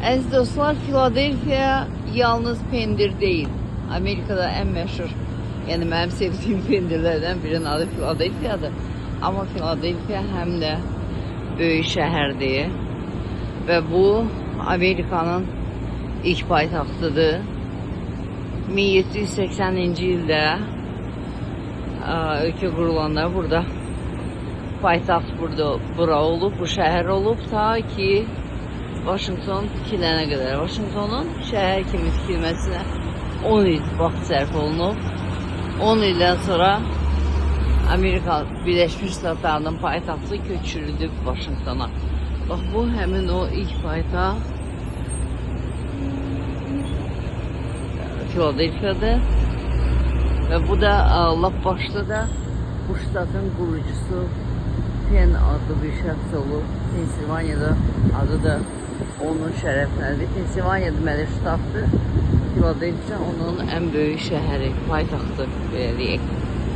Əziz dostlar, Filadelfiya yalnız pendir değil. Amerika'da en meşhur, yani benim sevdiğim pendirlerden birinin adı Filadelfiya'dır. Ama Filadelfiya hem de böyük şəhərdir ve bu Amerika'nın ilk paytaxtıdır. 1780-ci ildə ölkə qurulanda burada paytaxt bura olub, bu şəhər olub ta ki Washington tikilənə qədər. Washingtonun şəhər kimi tikilməsinə 10 il vaxt sərf olunub. 10 ildən sonra Amerika Birləşmiş Ştatlarının paytaxtı köçürüldü Washingtona. Bax, bu həmin o ilk paytaxt Filadelfiya'da ve bu da lap başta da bu ştatın kurucusu Penn adlı bir şəxs olub. Pensilvaniyada adı da onun şərəfləridir. Pensilvaniya deməli ştatdır. Filadelfiya onun en böyük şəhəri, paytaxtı belə deyək.